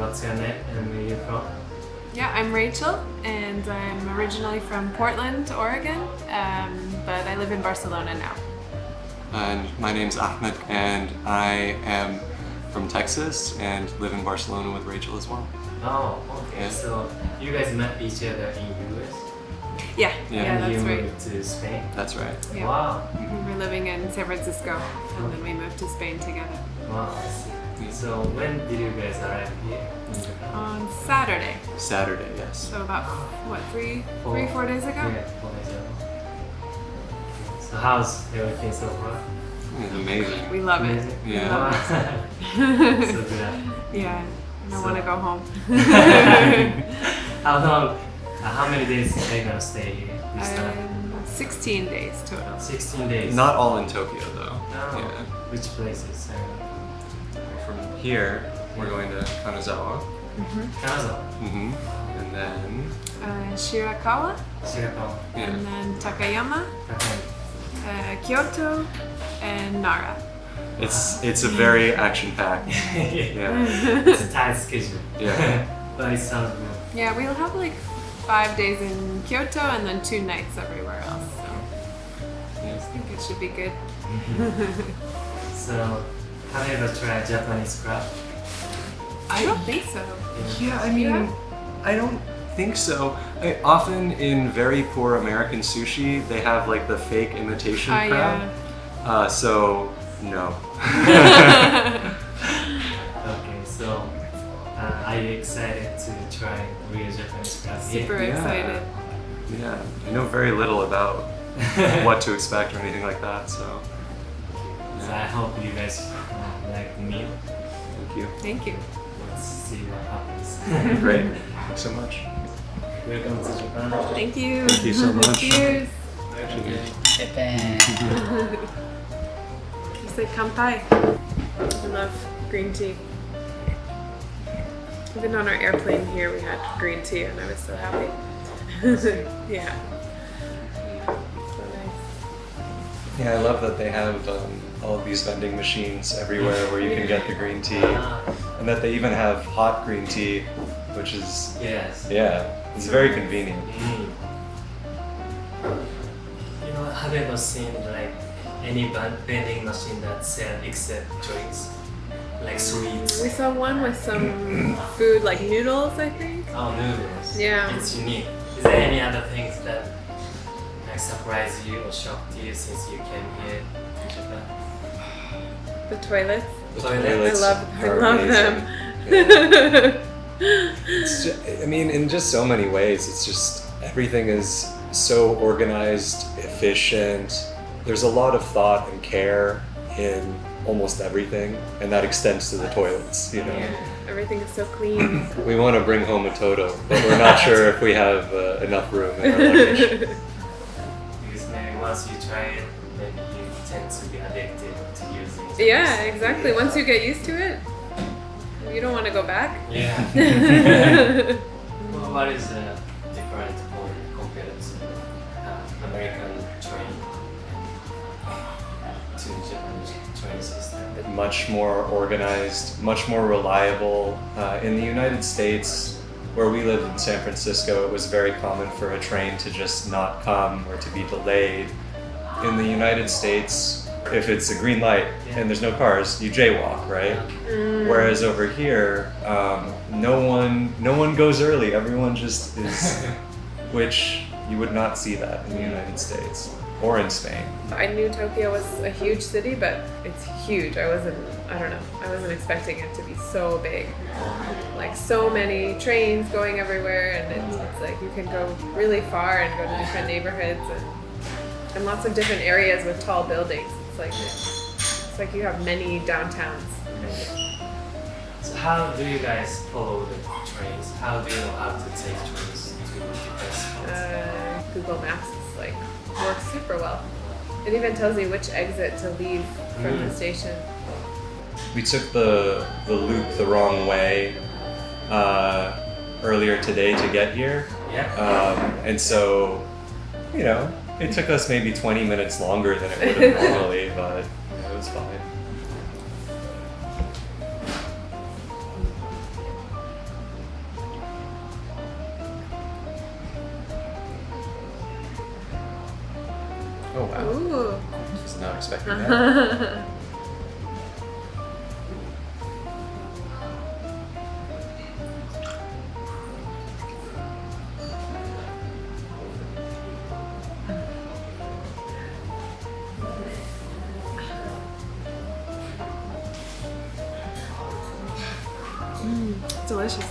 what's your name and where you from? Yeah, I'm Rachel, and I'm originally from Portland, Oregon, but I live in Barcelona now. And my name's Ahmed, and I am from Texas and live in Barcelona with Rachel as well. Oh, okay. Yeah. So you guys met each other in US? Yeah, Yeah, that's you right. moved to Spain? That's right. Yeah. Wow. We were living in San Francisco, and then we moved to Spain together. Wow, I see. So when did you guys arrive here in Japan? On Saturday, Saturday, yes. so about, what, 4 days ago? Yeah, 4 days ago. So how's everything so far? It's amazing. We love it. Amazing? We Yeah. love So it. good. Yeah, I don't want to go home. How many days are you gonna stay here this time? 16 days total. 16 days. Not all in Tokyo, though. No. Yeah. Which places? From here, we're going to Kanazawa. Kanazawa, And then, Shirakawa, Shirakawa, yeah. and then Takayama, Takayama. Kyoto, and Nara. It's a very action-packed. Yeah. It's a tight schedule. Yeah. But it sounds good. Yeah, we'll have like 5 days in Kyoto and then 2 nights everywhere else. So I think it should be good. So, have you ever tried Japanese craft? I don't think so. Yeah, I mean, I don't think so. Often in very poor American sushi, they have like the fake imitation crab. So, no. Okay, so are you excited to try real Japanese crab here? Super excited. Yeah, I know very little about what to expect or anything like that, so. So I hope you guys like the meal. Thank you. Thank you. Let's see what happens. Great. Thanks so much. Welcome to Japan. Thank you. Thank you so much. Cheers. Japan. You said kanpai. I love green tea. Even on our airplane here, we had green tea, and I was so happy. Yeah. So nice. Yeah, I love that they have all of these vending machines everywhere where you can get the green tea, and that they even have hot green tea, which is, Yes. yeah, it's very convenient. You know, have you ever seen like any vending machine that sell except drinks? Like sweets? We saw one with some food, like noodles, I think. Oh, noodles. Yeah. It's unique. Is there any other things that like surprised you or shocked you since you came here to Japan? The toilets. The Toilets. I are love amazing. them. It's just, I mean, in just so many ways, it's just everything is so organized, efficient. There's a lot of thought and care in almost everything, and that extends to the toilets, you know. Yeah, everything is so clean. We want to bring home a Toto, but we're not sure if we have enough room in our luggage. Because maybe once you try it, maybe you tend to be addicted to using it. Yeah, exactly. Once you get used to it, you don't want to go back. Yeah. Well, what is different compared to American train to Japanese train system? Much more organized, much more reliable. In the United States, where we lived in San Francisco, it was very common for a train to just not come or to be delayed. In the United States, if it's a green light and there's no cars, you jaywalk, right? Whereas over here, no one goes early. Everyone just is, which you would not see that in the United States or in Spain. I knew Tokyo was a huge city, but it's huge. I wasn't expecting it to be so big. Like so many trains going everywhere, and it's like you can go really far and go to different neighborhoods and lots of different areas with tall buildings. It's like you have many downtowns. So how do you guys follow the trains? How do you know how to take trains to different spots? Google Maps is like works super well. It even tells you which exit to leave from the station. We took the loop the wrong way earlier today to get here. Yeah. And so, you know, it took us maybe 20 minutes longer than it would have normally, but it was fine. Oh wow. Ooh. Was not expecting that. Delicious.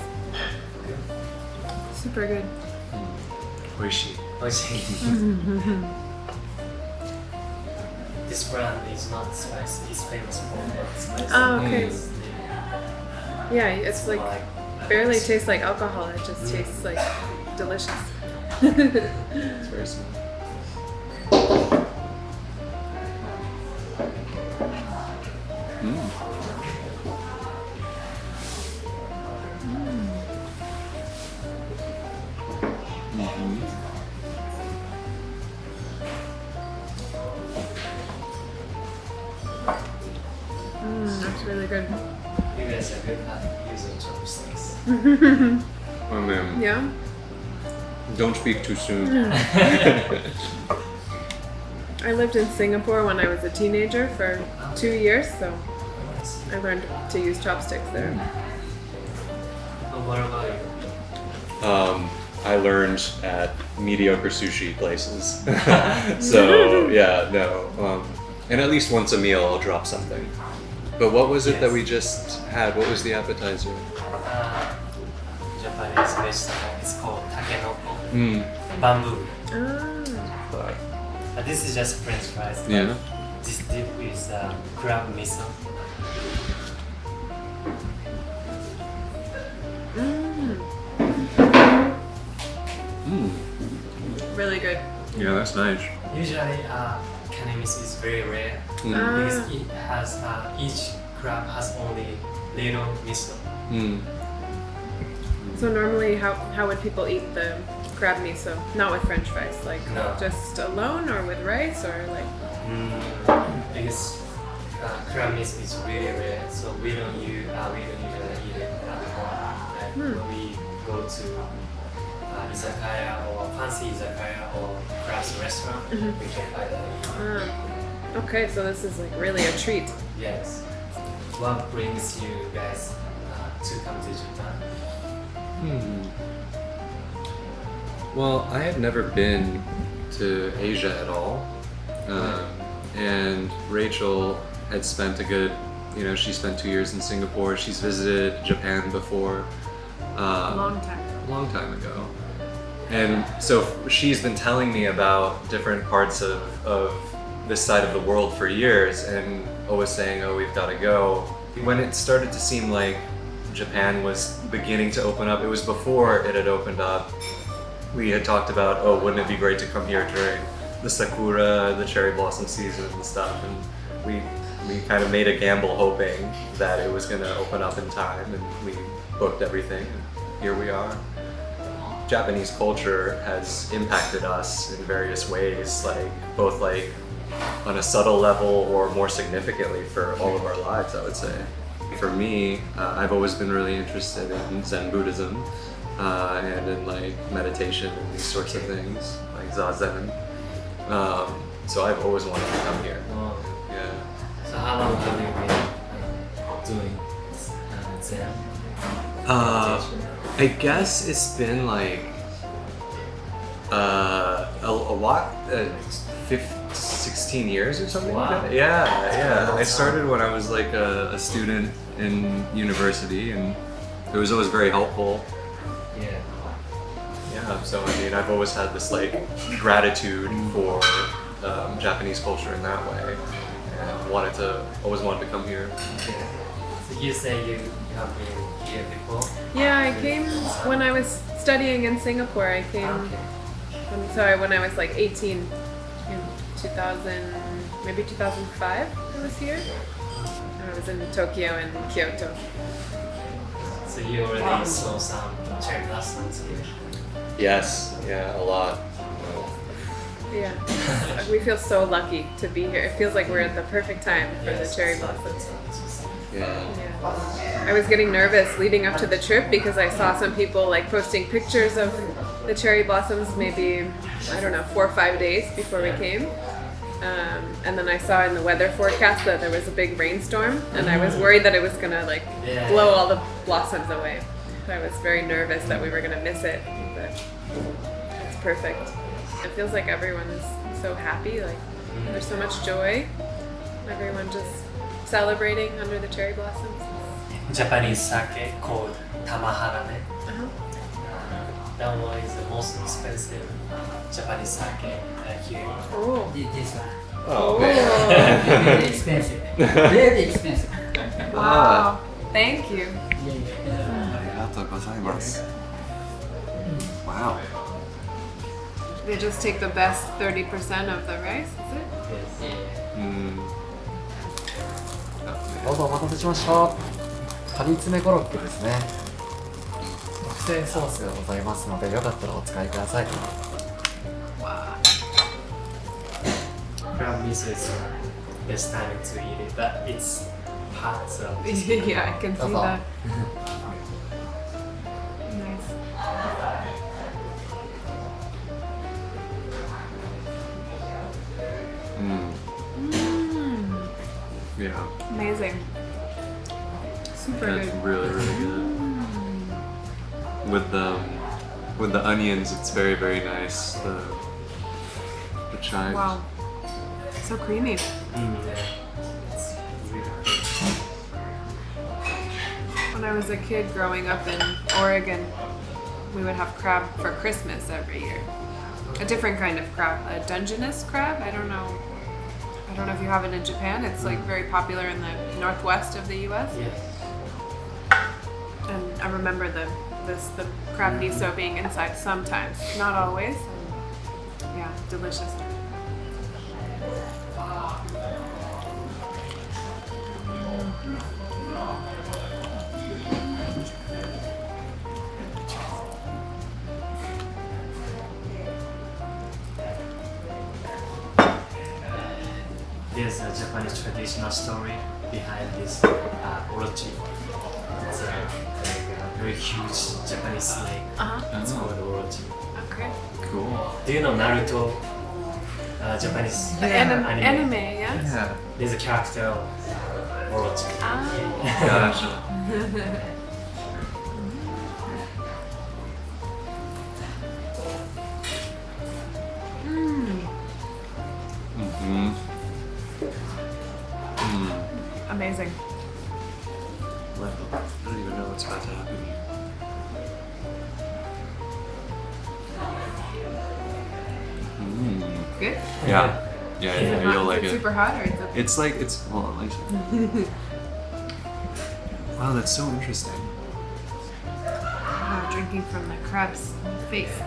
Super good. Oishi. This brand is not spicy. It's famous for not spicy. Oh, okay. Yeah, it's like Like barely tastes like alcohol. It just tastes like delicious. It's very smooth. That's really good. you guys are good at using chopsticks. And then Yeah. don't speak too soon. I lived in Singapore when I was a teenager for 2 years, so I learned to use chopsticks there. What about you? I learned at mediocre sushi places. So yeah, no. And at least once a meal, I'll drop something. But what was it that we just had? What was the appetizer? Japanese vegetable. It's called takenoko. Bamboo. This is just French fries. Yeah. This dip is crab miso. Really good. Yeah, that's nice. Usually, kane miso is very rare because it has each crab has only little miso. So normally, how would people eat the crab miso? Not with French fries, like No. just alone or with rice or like. Because crab miso is really rare, so we don't usually eat it at home. Like when we go to izakaya or fancy izakaya or crab's restaurant, we can find that. Okay, so this is like really a treat. Yes. What brings you guys to come to Japan? Well, I had never been to Asia at all. And Rachel had spent a good, she spent 2 years in Singapore. She's visited Japan before. Long time. Long time ago. And so she's been telling me about different parts of this side of the world for years and always saying, oh, we've got to go. When it started to seem like Japan was beginning to open up, it was before it had opened up. We had talked about, oh, wouldn't it be great to come here during the sakura, the cherry blossom season and stuff. And we kind of made a gamble hoping that it was going to open up in time, and we booked everything, and here we are. Japanese culture has impacted us in various ways, both on a subtle level or more significantly for all of our lives, I would say. For me, I've always been really interested in Zen Buddhism and in meditation and these sorts of things, like Zazen. So I've always wanted to come here. Yeah. So how long have you been doing Zen? I guess it's been a lot, 16 years or something like that. Yeah. I started when I was a student in university, and it was always very helpful. Yeah, so I've always had this gratitude for Japanese culture in that way, and always wanted to come here. So you say you have been here before? Yeah, I came when I was studying in Singapore. I came when I was 18 in 2000, maybe 2005. I was here. And I was in Tokyo and Kyoto. So you already saw some cherry blossoms here? Yes, yeah, a lot. Yeah, we feel so lucky to be here. It feels like we're at the perfect time for the cherry blossoms. Yeah. I was getting nervous leading up to the trip because I saw some people posting pictures of the cherry blossoms maybe, 4 or 5 days before we came. And then I saw in the weather forecast that there was a big rainstorm, and I was worried that it was gonna like blow all the blossoms away. I was very nervous that we were gonna miss it, but it's perfect. It feels like everyone is so happy, like there's so much joy. Everyone just celebrating under the cherry blossoms. Japanese sake called Tamaharane. That one is the most expensive Japanese sake here. Oh. This one. Oh, Very expensive. Very expensive. Wow. Thank you. Wow. They just take the best 30% of the rice, is it? Mm. どうぞお待たせしました。カニ詰めコロッケですね。特製ソースがございますので、よかったらお使いください。Wow. Crab miso is best time to eat it, but it's hot, so Yeah, I can see that. Nice. Yeah. Amazing. Super That's good. really, really good. With the onions, it's very, very nice. The chives. Wow. So creamy. it's really good. When I was a kid growing up in Oregon, we would have crab for Christmas every year. A different kind of crab, a Dungeness crab. I don't know if you have it in Japan. It's like very popular in the northwest of the U.S. Yeah. And I remember the crab miso being inside sometimes, not always. And yeah, delicious. There's a Japanese traditional story behind this orochi. It's a very huge Japanese snake. It's called orochi. Okay. Cool. Do you know Naruto? Japanese Anime, yeah? Yeah. There's a character of orochi. Gotcha. Mm-hmm. Amazing. Well, I don't even know what's about to happen here. Good? Yeah. Is Yeah, it you'll like is it it. super hot or is it? It's like, it's, hold on, let me see. Wow, that's so interesting. Wow, drinking from the crab's face.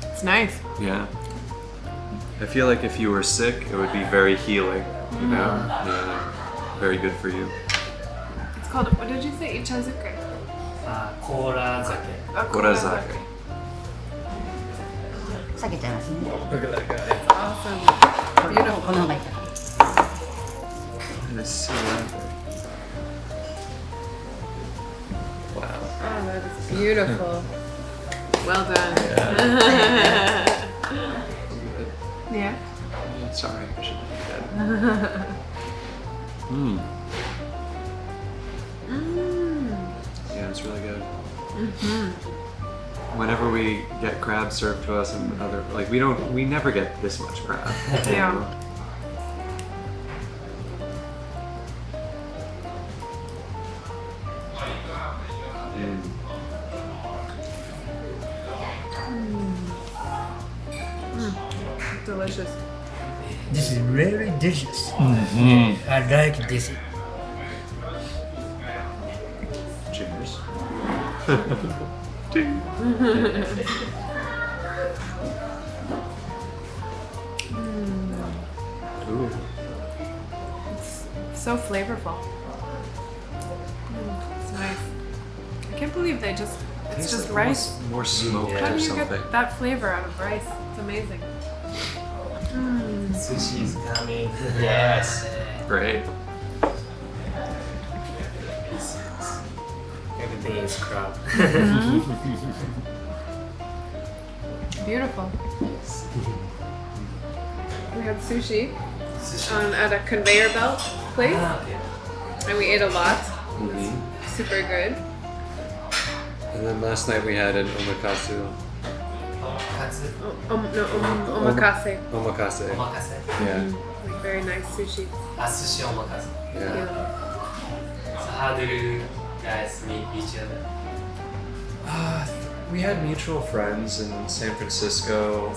It's nice. Yeah. I feel like if you were sick, it would be very healing, you know? Yeah. Very good for you. It's called, what did you say? Ichazuke? Kora sake. Korazake. 避けちゃいますね。 Awesome. こ Beautiful. の方がいいかな。 That is so epic. Wow. Oh, that is beautiful. Well done. Yeah. Sorry, I should do that. Yeah, it's really good. Whenever we get crab served to us and other, like we never get this much crab. Yeah. Delicious. This is very delicious. I like this. Cheers. Ooh. So flavorful. It's nice. I can't believe they just, it's Tastes just like rice. almost more smoked Yeah. How or do you something. get that flavor out of rice? It's amazing. Sushi is coming. Great. Maybe everything is crab. Beautiful. We had sushi Sushi. at a conveyor belt place, Yeah. and we ate a lot. Super good. And then last night we had an omakase. Katsu. Omakase. Omakase. Omakase. Yeah. Like very nice sushi. Sushi omakase. Yeah. Yeah. So how did you guys meet each other? We had mutual friends in San Francisco.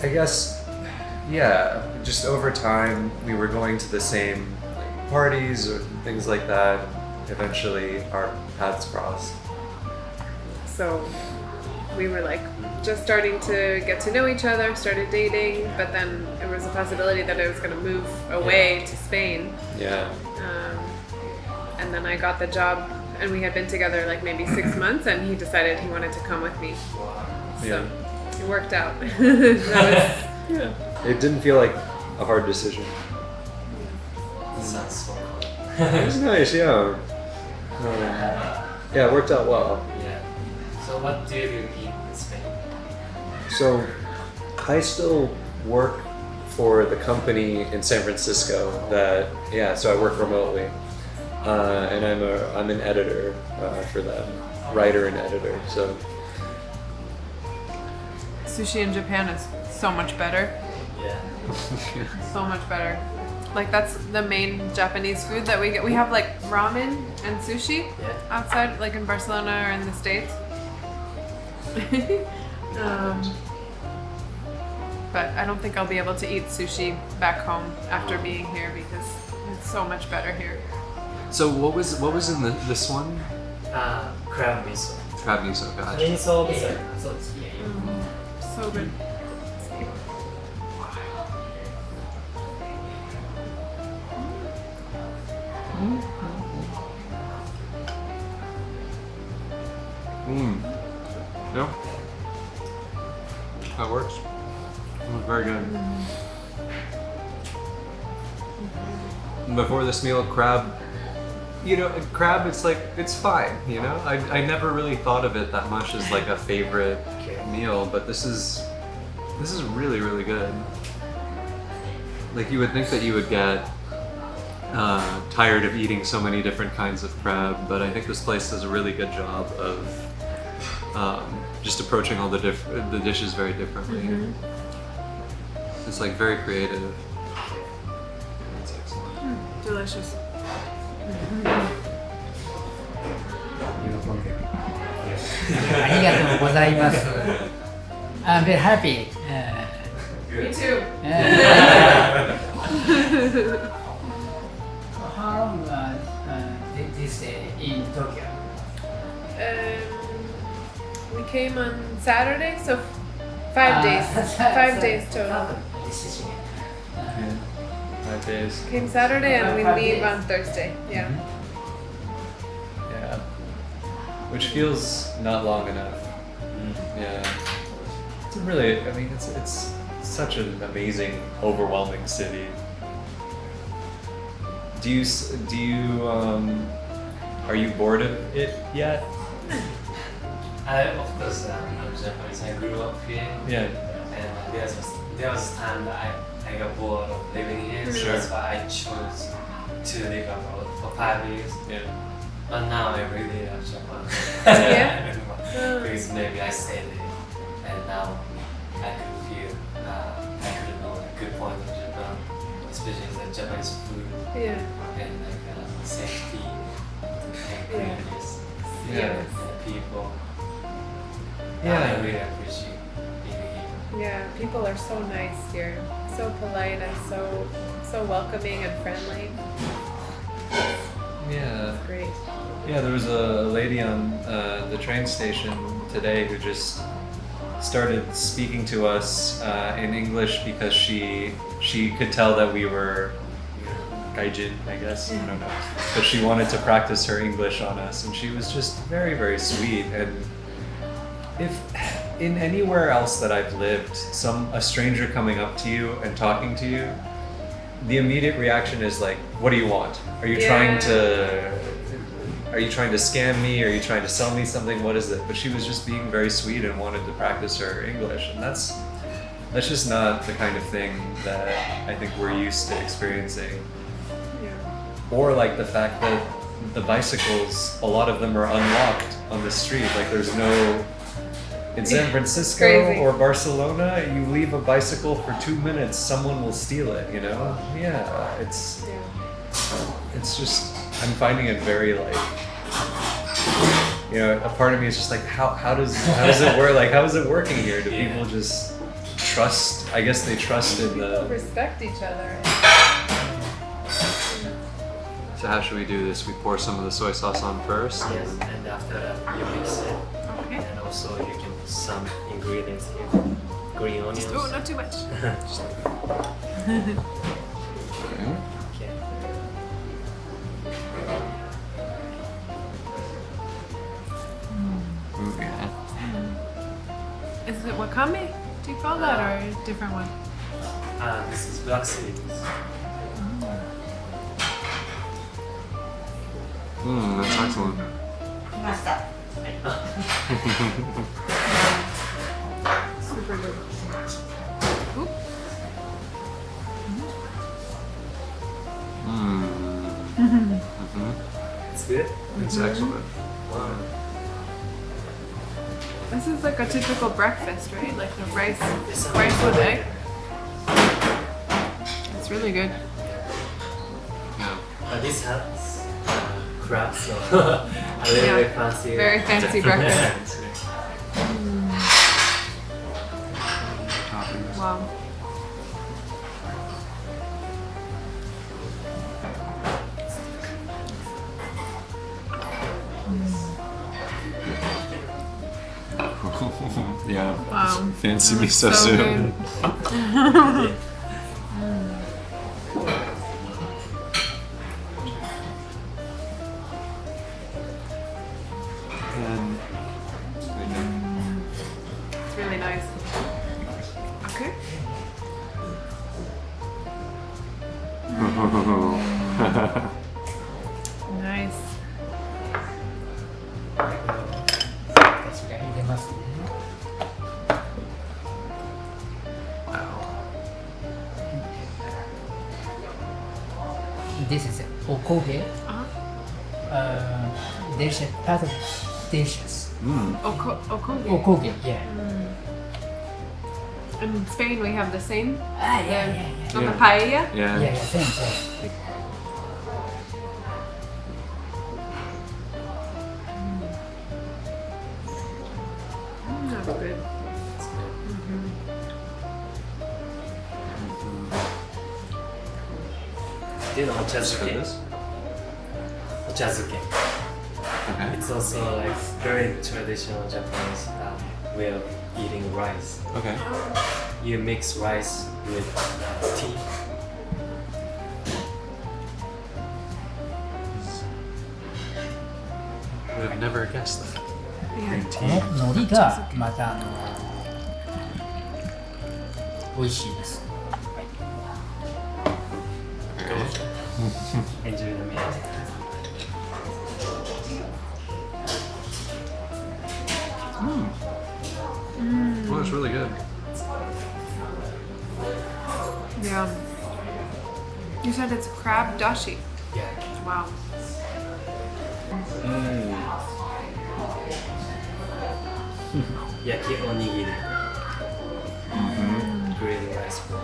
I guess, yeah, just over time we were going to the same parties or things like that. Eventually our paths crossed. So we were like just starting to get to know each other, started dating, but then there was a possibility that I was going to move away to Spain. Yeah. And then I got the job, and we had been together like maybe 6 months, and he decided he wanted to come with me. So Yeah. it worked out. That Yeah. It didn't feel like a hard decision. Sounds so cool. It was nice, yeah. Yeah, it worked out well. Yeah. So what do you do in Spain? So I still work for the company in San Francisco that, yeah, so I work remotely. And I'm an editor for them, writer and editor. So sushi in Japan is so much better. Yeah. So much better. Like that's the main Japanese food that we get. We have like ramen and sushi Yeah. outside, like in Barcelona or in the States. But I don't think I'll be able to eat sushi back home after being here because it's so much better here. So what was in this one? Crab miso. Crab miso, gosh. Miso miso. So So good. No. That works. It was very good. Before this meal, crab. Crab. It's fine. I never really thought of it that much as like a favorite meal, but this is really, really good. Like you would think that you would get tired of eating so many different kinds of crab, but I think this place does a really good job of just approaching all the dishes very differently. It's like very creative. That's excellent. Delicious. I'm very happy. Me too. How long this day in Tokyo? We came on Saturday, so 5 days. 5 days total. 5 days. Came Saturday and we leave on Thursday. Yeah. Yeah. Which feels not long enough. Yeah. It's really. I mean, it's such an amazing, overwhelming city. Are you bored of it yet? Of course, I'm Japanese. I grew up here. Yeah. And there was time that I got bored of living here, so Sure. that's why I chose to live abroad for 5 years. Yeah. But now I really love Japan. Yeah? I don't know, because maybe I stayed there, and now I could feel I could know a good point of Japan, especially the Japanese food Yeah. and safety and cleanliness Yeah. and the people. Yeah. I really appreciate being here. Yeah. People are so nice here. So polite and so welcoming and friendly. Yeah. Great. Yeah, there was a lady on the train station today who just started speaking to us in English because she could tell that we were gaijin, I guess. I don't know. But she wanted to practice her English on us, and she was just very, very sweet. And if in anywhere else that I've lived, a stranger coming up to you and talking to you, the immediate reaction is like, "What do you want? Are you trying to are you trying to scam me? Are you trying to sell me something? What is it? But she was just being very sweet and wanted to practice her English, and that's just not the kind of thing that I think we're used to experiencing. Or like the fact that the bicycles, a lot of them are unlocked on the street. Like there's no, in San Francisco or Barcelona, you leave a bicycle for 2 minutes, someone will steal it, you know? Yeah, it's just, I'm finding it very like, you know, a part of me is just like, how does it work? Like, how is it working here? Do people just trust, I guess they trust in the... Respect each other. So how should we do this? We pour some of the soy sauce on first? Yes, and after that you mix it. Okay. And also you can put some ingredients here. Green onions. Oh, not too much. Okay. Ooh, yeah. Is it wakame? Do you call that or a different one? This is black seeds. That's excellent. Super good. Oop. It's good. It's excellent. Wow. This is like a typical breakfast, right? Like the rice It's with egg. It's really good. Yeah. This has crab, so a little bit fancy. Very fancy breakfast. Toppings. Wow. Yeah. Wow. Fancy miso So soup. good. And It's really nice. Okay. Nice. 私が入れますね。This is okoge. There's a lot of dishes. Okoge. Okoge, yeah. In Spain, we have the same. Yeah. On the paella. yeah. Yeah, same. That's good. Do you know For ochazuke? this? Ochazuke. Okay. It's also like very traditional Japanese way of eating rice. Okay. You mix rice with tea. Would have never guessed that. Yeah. この海苔がまた美味しいです。 Enjoy the meal. Well, it's really good. Yeah. You said it's crab dashi. Yeah. Wow. Yaki onigiri. Grilled rice bowl.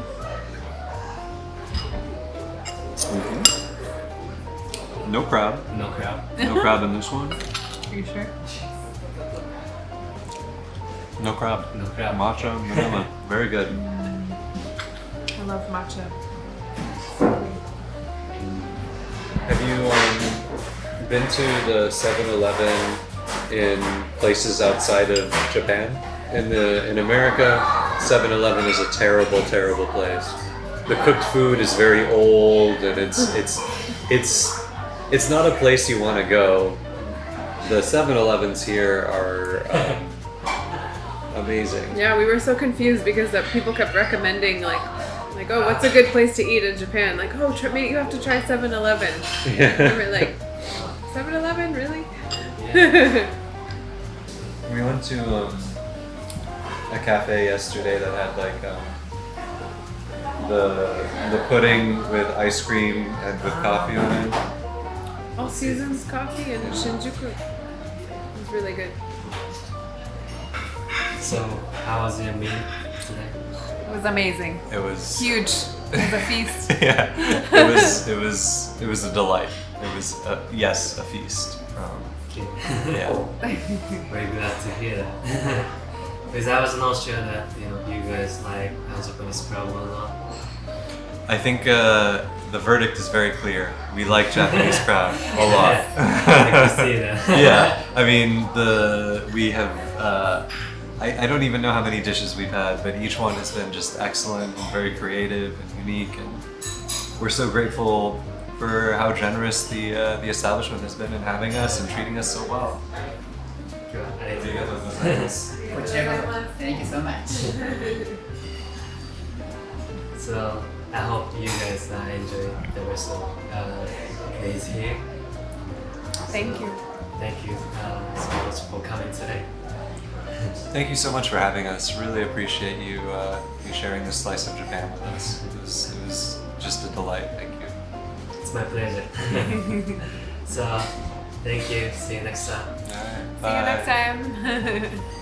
No crab. No crab. No crab in this one. Are you sure? No crab. No crab. Matcha, vanilla. Very good. I love matcha. Have you been to the 7-Eleven in places outside of Japan? In America, 7-Eleven is a terrible, terrible place. The cooked food is very old, and it's not a place you want to go. The 7-Elevens here are amazing. Yeah, we were so confused because that people kept recommending like, oh, what's a good place to eat in Japan? Like, oh, you have to try 7-Eleven. We were like, 7-Eleven, really? Yeah. We went to a cafe yesterday that had like the pudding with ice cream and with coffee on it. All Seasons Coffee in Shinjuku. It was really good. So, how was your meal today? It was amazing. It was Huge. It was a feast. yeah. It was a delight. It was yes, a feast. Yeah. Very glad to hear that. Because I was not sure that you guys like Japanese crab or not. I think the verdict is very clear. We like Japanese crab a lot. I can see that. Yeah, I mean we have. I don't even know how many dishes we've had, but each one has been just excellent and very creative and unique, and we're so grateful for how generous the establishment has been in having us and treating us so well. Thank you so much. So I hope you guys enjoy the rest of days here. Thank you. Thank you so much for coming today. Thank you so much for having us. Really appreciate you sharing this slice of Japan with us. It was just a delight. Thank you. It's my pleasure. So thank you. See you next time. All right, See you bye. next time.